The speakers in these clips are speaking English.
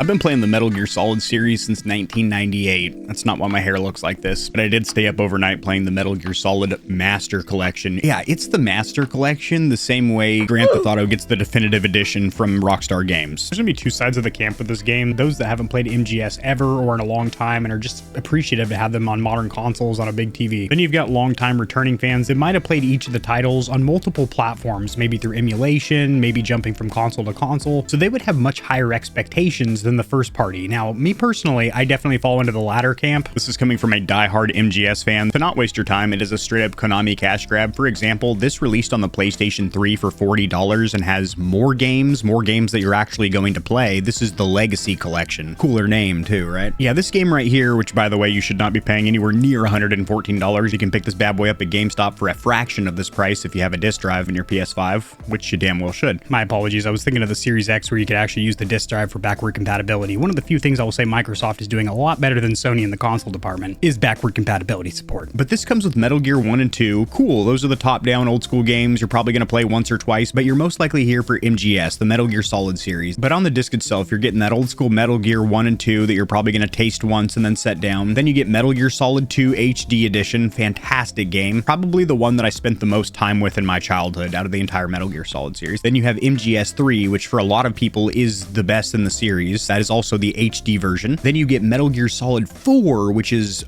I've been playing the Metal Gear Solid series since 1998. That's not why my hair looks like this, but I did stay up overnight playing the Metal Gear Solid Master Collection. Yeah, it's the Master Collection, the same way Grand Theft Auto gets the Definitive Edition from Rockstar Games. There's gonna be two sides of the camp with this game. Those that haven't played MGS ever or in a long time and are just appreciative to have them on modern consoles on a big TV. Then you've got long-time returning fans that might have played each of the titles on multiple platforms, maybe through emulation, maybe jumping from console to console, so they would have much higher expectations than the first party. Now, me personally, I definitely fall into the latter camp. This is coming from a diehard MGS fan. To not waste your time, it is a straight up Konami cash grab. For example, this released on the PlayStation 3 for $40 and has more games that you're actually going to play. This is the Legacy Collection. Cooler name too, right? Yeah, this game right here, which by the way, you should not be paying anywhere near $114. You can pick this bad boy up at GameStop for a fraction of this price if you have a disc drive in your PS5, which you damn well should. My apologies, I was thinking of the Series X where you could actually use the disc drive for backward compatibility. One of the few things I will say Microsoft is doing a lot better than Sony in the console department is backward compatibility support. But this comes with Metal Gear 1 and 2. Cool, those are the top-down old school games you're probably going to play once or twice, but you're most likely here for MGS, the Metal Gear Solid series. But on the disc itself, you're getting that old school Metal Gear 1 and 2 that you're probably going to taste once and then set down. Then you get Metal Gear Solid 2 HD Edition, fantastic game. Probably the one that I spent the most time with in my childhood out of the entire Metal Gear Solid series. Then you have MGS 3, which for a lot of people is the best in the series. That is also the HD version. Then you get Metal Gear Solid 4, which is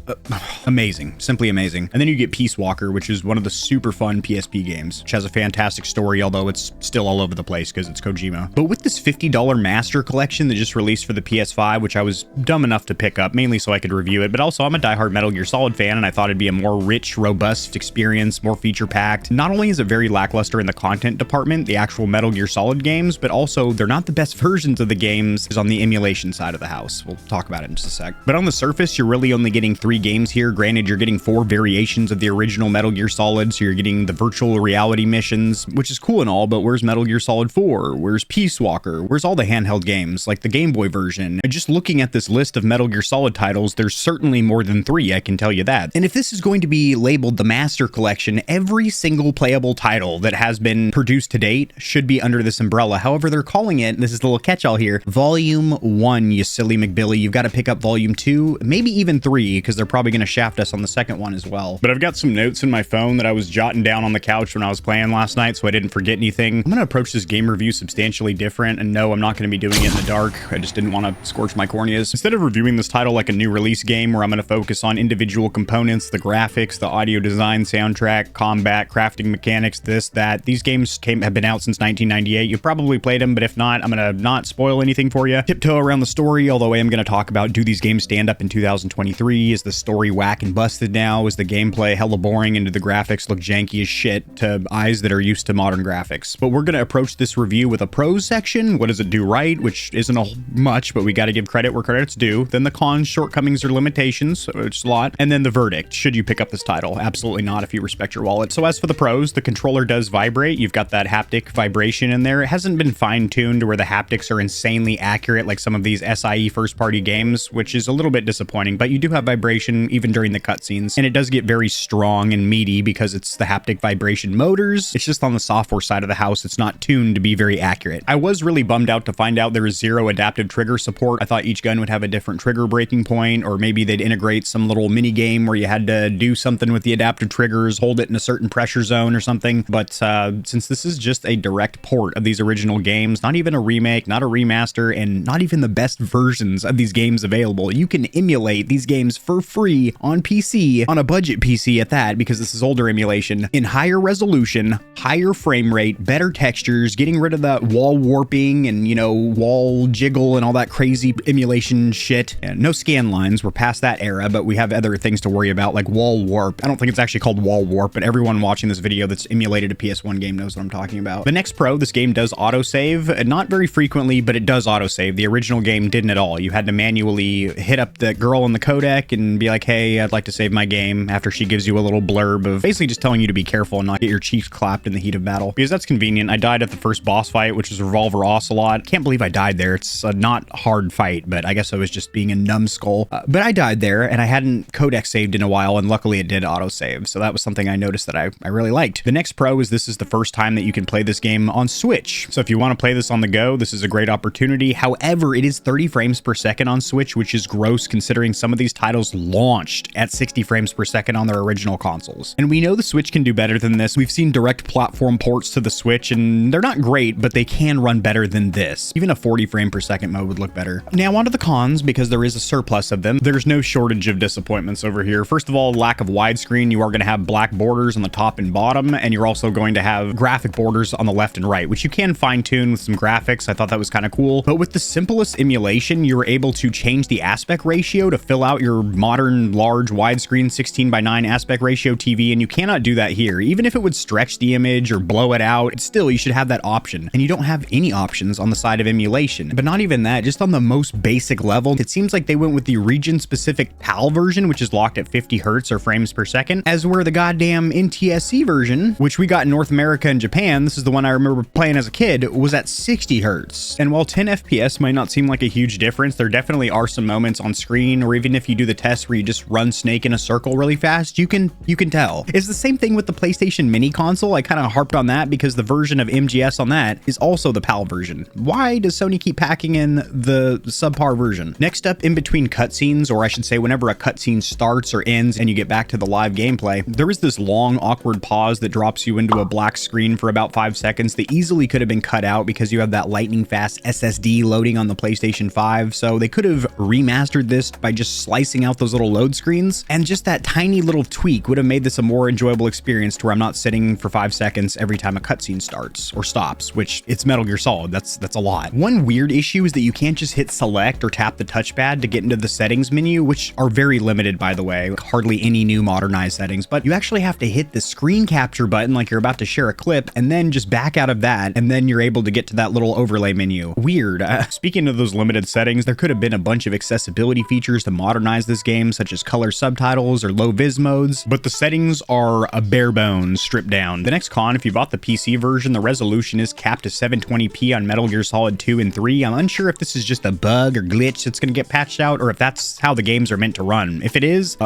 amazing, simply amazing. And then you get Peace Walker, which is one of the super fun PSP games, which has a fantastic story, although it's still all over the place because it's Kojima. But with this $50 Master Collection that just released for the PS5, which I was dumb enough to pick up, mainly so I could review it, but also I'm a diehard Metal Gear Solid fan, and I thought it'd be a more rich, robust experience, more feature-packed. Not only is it very lackluster in the content department, the actual Metal Gear Solid games, but also they're not the best versions of the games on the emulation side of the house. We'll talk about it in just a sec. But on the surface, you're really only getting 3 games here. Granted, you're getting 4 variations of the original Metal Gear Solid, so you're getting the virtual reality missions, which is cool and all, but where's Metal Gear Solid 4? Where's Peace Walker? Where's all the handheld games, like the Game Boy version? And just looking at this list of Metal Gear Solid titles, there's certainly more than 3, I can tell you that. And if this is going to be labeled the Master Collection, every single playable title that has been produced to date should be under this umbrella. However, they're calling it, this is the little catch-all here, Volume 1, you silly McBilly. You've got to pick up Volume 2, maybe even 3, because they're probably going to shaft us on the second one as well. But I've got some notes in my phone that I was jotting down on the couch when I was playing last night, so I didn't forget anything. I'm going to approach this game review substantially different, and no, I'm not going to be doing it in the dark. I just didn't want to scorch my corneas. Instead of reviewing this title like a new release game where I'm going to focus on individual components, the graphics, the audio design, soundtrack, combat, crafting mechanics, this, that. These games have been out since 1998. You've probably played them, but if not, I'm going to not spoil anything for you. Tiptoe around the story, although I am going to talk about, do these games stand up in 2023? Is the story whack and busted now? Is the gameplay hella boring and do the graphics look janky as shit to eyes that are used to modern graphics? But we're going to approach this review with a pros section. What does it do right? Which isn't a much, but we got to give credit where credit's due. Then the cons, shortcomings, or limitations, which is a lot. And then the verdict. Should you pick up this title? Absolutely not if you respect your wallet. So as for the pros, the controller does vibrate. You've got that haptic vibration in there. It hasn't been fine-tuned to where the haptics are insanely accurate like some of these SIE first-party games, which is a little bit disappointing, but you do have vibration even during the cutscenes, and it does get very strong and meaty because it's the haptic vibration motors. It's just on the software side of the house, it's not tuned to be very accurate. I was really bummed out to find out there is 0 adaptive trigger support. I thought each gun would have a different trigger breaking point, or maybe they'd integrate some little mini game where you had to do something with the adaptive triggers, hold it in a certain pressure zone or something. But since this is just a direct port of these original games, not even a remake, not a remaster, and not even the best versions of these games available, you can emulate these games for free on PC, on a budget PC at that, because this is older emulation, in higher resolution, higher frame rate, better textures, getting rid of that wall warping and, you know, wall jiggle and all that crazy emulation shit. And no scan lines, we're past that era, but we have other things to worry about, like wall warp. I don't think it's actually called wall warp, but everyone watching this video that's emulated a PS1 game knows what I'm talking about. The next pro, this game does autosave, not very frequently, but it does autosave. The original game didn't at all. You had to manually hit up the girl in the codec and be like, hey, I'd like to save my game, after she gives you a little blurb of basically just telling you to be careful and not get your cheeks clapped in the heat of battle, because that's convenient. I died at the first boss fight, which is Revolver Ocelot. Can't believe I died there. It's a not hard fight, but I guess I was just being a numbskull. But I died there, and I hadn't codec saved in a while, and luckily it did autosave, so that was something I noticed that I really liked. The next pro is this is the first time that you can play this game on Switch, so if you want to play this on the go, this is a great opportunity. However, However, it is 30 frames per second on Switch, which is gross considering some of these titles launched at 60 frames per second on their original consoles. And we know the Switch can do better than this. We've seen direct platform ports to the Switch, and they're not great, but they can run better than this. Even a 40 frame per second mode would look better. Now onto the cons, because there is a surplus of them. There's no shortage of disappointments over here. First of all, lack of widescreen. You are going to have black borders on the top and bottom, and you're also going to have graphic borders on the left and right, which you can fine tune with some graphics. I thought that was kind of cool. But with the simplest emulation, you're able to change the aspect ratio to fill out your modern large widescreen 16:9 aspect ratio TV, and you cannot do that here. Even if it would stretch the image or blow it out, still you should have that option, and you don't have any options on the side of emulation. But not even that, just on the most basic level, it seems like they went with the region-specific PAL version, which is locked at 50 hertz or frames per second, as where the goddamn NTSC version, which we got in North America and Japan, this is the one I remember playing as a kid, was at 60 hertz. And while 10 FPS might not seem like a huge difference, there definitely are some moments on screen, or even if you do the test where you just run Snake in a circle really fast, you can tell. It's the same thing with the PlayStation Mini console. I kind of harped on that because the version of MGS on that is also the PAL version. Why does Sony keep packing in the subpar version? Next up, in between cutscenes, or I should say whenever a cutscene starts or ends and you get back to the live gameplay, there is this long awkward pause that drops you into a black screen for about 5 seconds that easily could have been cut out because you have that lightning fast SSD loading on the PlayStation 5. So they could have remastered this by just slicing out those little load screens, and just that tiny little tweak would have made this a more enjoyable experience to where I'm not sitting for 5 seconds every time a cutscene starts or stops, which it's Metal Gear Solid. That's a lot. One weird issue is that you can't just hit select or tap the touchpad to get into the settings menu, which are very limited, by the way. Hardly any new modernized settings, but you actually have to hit the screen capture button like you're about to share a clip, and then just back out of that, and then you're able to get to that little overlay menu. Weird. Speaking of those limited settings, there could have been a bunch of accessibility features to modernize this game, such as color subtitles or low vis modes, but the settings are a bare bones stripped down. The next con, if you bought the PC version, the resolution is capped to 720p on Metal Gear Solid 2 and 3. I'm unsure if this is just a bug or glitch that's going to get patched out, or if that's how the games are meant to run. If it is,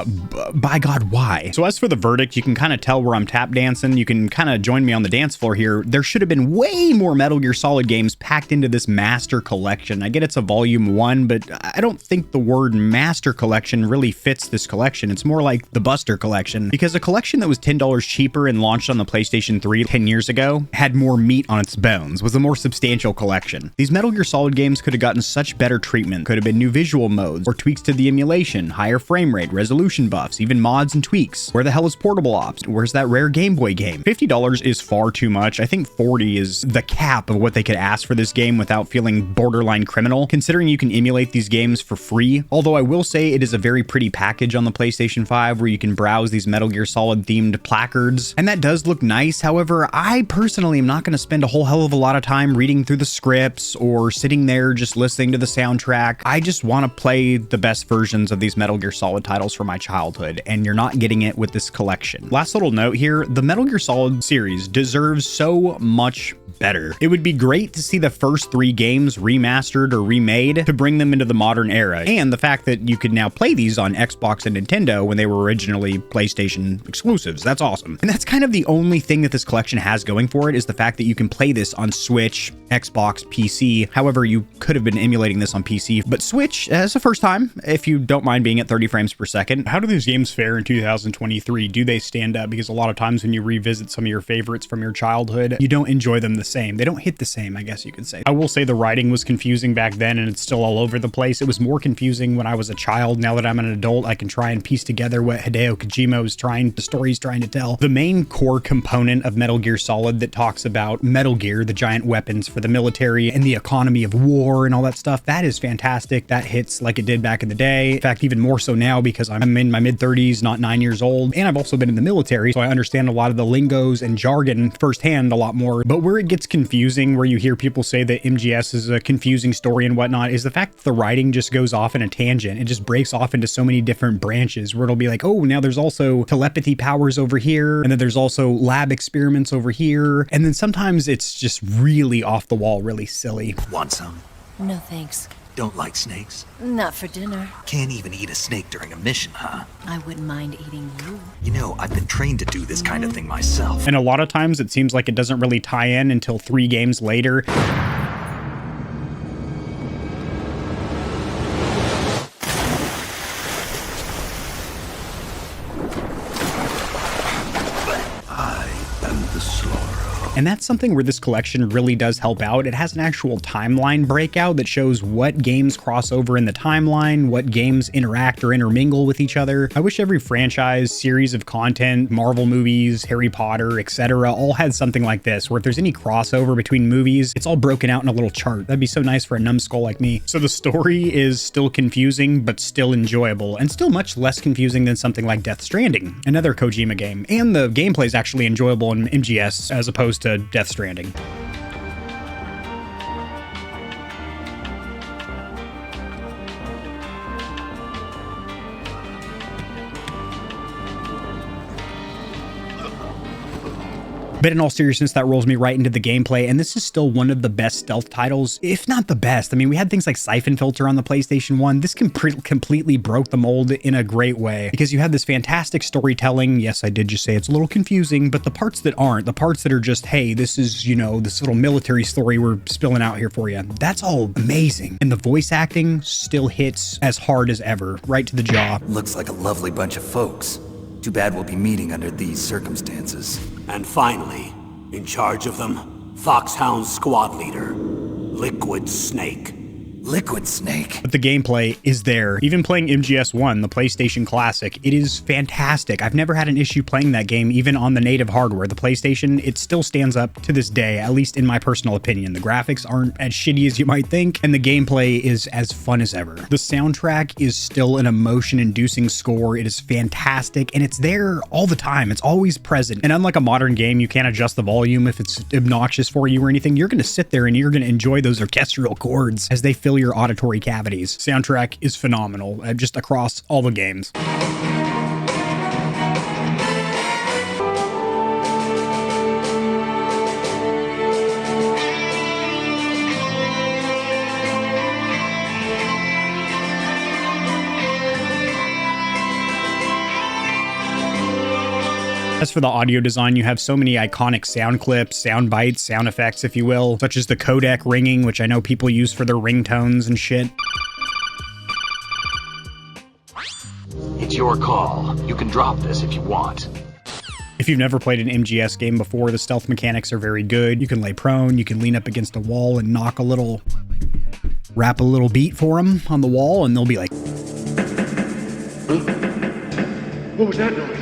by God, why? So as for the verdict, you can kind of tell where I'm tap dancing. You can kind of join me on the dance floor here. There should have been way more Metal Gear Solid games packed into this master collection. I get it's a volume 1, but I don't think the word master collection really fits this collection. It's more like the Buster collection, because a collection that was $10 cheaper and launched on the PlayStation 3 10 years ago had more meat on its bones, was a more substantial collection. These Metal Gear Solid games could have gotten such better treatment. Could have been new visual modes, or tweaks to the emulation, higher frame rate, resolution buffs, even mods and tweaks. Where the hell is Portable Ops? Where's that rare Game Boy game? $50 is far too much. I think 40 is the cap of what they could ask for this game without feeling borderline criminal, considering you can emulate these games for free. Although I will say it is a very pretty package on the PlayStation 5 where you can browse these Metal Gear Solid themed placards, and that does look nice. However, I personally am not going to spend a whole hell of a lot of time reading through the scripts or sitting there just listening to the soundtrack. I just want to play the best versions of these Metal Gear Solid titles from my childhood, and you're not getting it with this collection. Last little note here, the Metal Gear Solid series deserves so much better. It would be great to see the first 3 games remastered or remade to bring them into the modern era, and the fact that you could now play these on Xbox and Nintendo when they were originally PlayStation exclusives. That's awesome. And that's kind of the only thing that this collection has going for it, is the fact that you can play this on Switch, Xbox, PC. However, you could have been emulating this on PC, but Switch as the first time, if you don't mind being at 30 frames per second. How do these games fare in 2023? Do they stand up? Because a lot of times when you revisit some of your favorites from your childhood, you don't enjoy them the same. They don't hit the same, I guess you could say. I will say the writing was confusing back then, and it's still all over the place. It was more confusing when I was a child. Now that I'm an adult, I can try and piece together what Hideo Kojima is the story he's trying to tell. The main core component of Metal Gear Solid that talks about Metal Gear, the giant weapons for the military and the economy of war and all that stuff, that is fantastic. That hits like it did back in the day. In fact, even more so now because I'm in my mid-30s, not 9 years old, and I've also been in the military, so I understand a lot of the lingos and jargon firsthand a lot more. But where it gets confusing, where you hear people say that MGS is a confusing story and whatnot, is the fact that the writing just goes off in a tangent. It just breaks off into so many different branches where it'll be like, oh, now there's also telepathy powers over here, and then there's also lab experiments over here, and then sometimes it's just really off the wall, really silly. Want some? No thanks. Don't like snakes? Not for dinner. Can't even eat a snake during a mission, huh? I wouldn't mind eating you. You know, I've been trained to do this kind of thing myself. And a lot of times it seems like it doesn't really tie in until 3 games later. And that's something where this collection really does help out. It has an actual timeline breakout that shows what games cross over in the timeline, what games interact or intermingle with each other. I wish every franchise, series of content, Marvel movies, Harry Potter, etc., all had something like this, where if there's any crossover between movies, it's all broken out in a little chart. That'd be so nice for a numbskull like me. So the story is still confusing, but still enjoyable, and still much less confusing than something like Death Stranding, another Kojima game. And the gameplay is actually enjoyable in MGS as opposed to Death Stranding. But in all seriousness, that rolls me right into the gameplay, and this is still one of the best stealth titles, if not the best. I mean, we had things like Siphon Filter on the PlayStation 1. This completely broke the mold in a great way, because you have this fantastic storytelling. Yes, I did just say it's a little confusing, but the parts that aren't, the parts that are just, hey, this is, you know, this little military story we're spilling out here for you, that's all amazing. And the voice acting still hits as hard as ever, right to the jaw. Looks like a lovely bunch of folks. Too bad we'll be meeting under these circumstances. And finally, in charge of them, Foxhound Squad Leader, Liquid Snake. Liquid Snake. But the gameplay is there. Even playing MGS1, the PlayStation Classic, it is fantastic. I've never had an issue playing that game, even on the native hardware. The PlayStation, it still stands up to this day, at least in my personal opinion. The graphics aren't as shitty as you might think, and the gameplay is as fun as ever. The soundtrack is still an emotion-inducing score. It is fantastic, and it's there all the time. It's always present. And unlike a modern game, you can't adjust the volume if it's obnoxious for you or anything. You're going to sit there and you're going to enjoy those orchestral chords as they fill your auditory cavities. Soundtrack is phenomenal, just across all the games. As for the audio design, you have so many iconic sound clips, sound bites, sound effects, if you will, such as the codec ringing, which I know people use for their ringtones and shit. It's your call. You can drop this if you want. If you've never played an MGS game before, the stealth mechanics are very good. You can lay prone, you can lean up against a wall and rap a little beat for them on the wall, and they'll be like, What was that noise?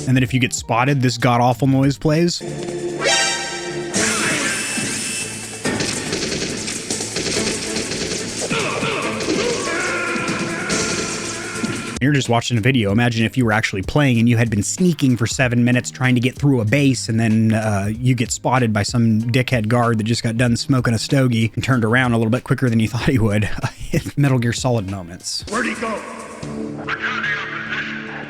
and then if you get spotted, this god-awful noise plays. You're just watching a video. Imagine if you were actually playing and you had been sneaking for 7 minutes trying to get through a base, and then you get spotted by some dickhead guard that just got done smoking a stogie and turned around a little bit quicker than you thought he would. Metal Gear Solid moments. Where'd he go?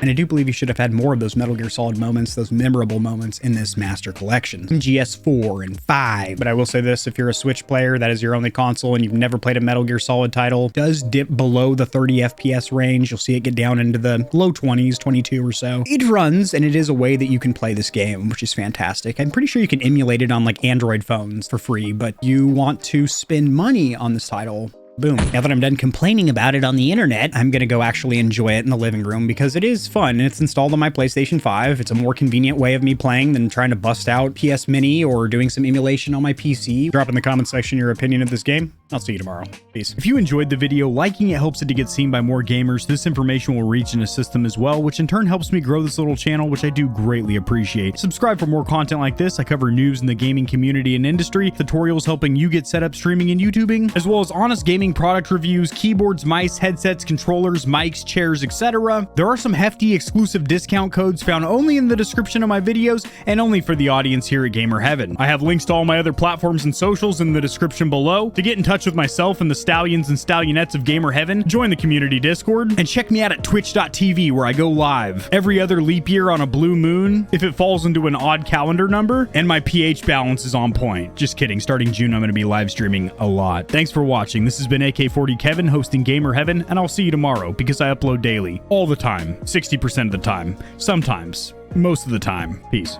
And I do believe you should have had more of those Metal Gear Solid moments, those memorable moments in this master collection. MGS 4 and 5. But I will say this, if you're a Switch player, that is your only console, and you've never played a Metal Gear Solid title, it does dip below the 30 FPS range. You'll see it get down into the low 20s, 22 or so. It runs, and it is a way that you can play this game, which is fantastic. I'm pretty sure you can emulate it on like Android phones for free, but you want to spend money on this title. Boom. Now that I'm done complaining about it on the internet, I'm going to go actually enjoy it in the living room, because it is fun and it's installed on my PlayStation 5. It's a more convenient way of me playing than trying to bust out PS Mini or doing some emulation on my PC. Drop in the comment section your opinion of this game. I'll see you tomorrow. Peace. If you enjoyed the video, liking it helps it to get seen by more gamers. This information will reach and assist them as well, which in turn helps me grow this little channel, which I do greatly appreciate. Subscribe for more content like this. I cover news in the gaming community and industry, tutorials helping you get set up streaming and YouTubing, as well as honest gaming product reviews, keyboards, mice, headsets, controllers, mics, chairs, etc. There are some hefty exclusive discount codes found only in the description of my videos and only for the audience here at GamerHeaven. I have links to all my other platforms and socials in the description below. To get in touch with myself and the Stallions and Stallionettes of GamerHeaven, join the community Discord, and check me out at twitch.tv, where I go live every other leap year on a blue moon if it falls into an odd calendar number, and my pH balance is on point. Just kidding. Starting June, I'm going to be live streaming a lot. Thanks for watching. This has been AK40 Kevin hosting GamerHeaven, and I'll see you tomorrow, because I upload daily, all the time, 60% of the time, sometimes, most of the time. Peace.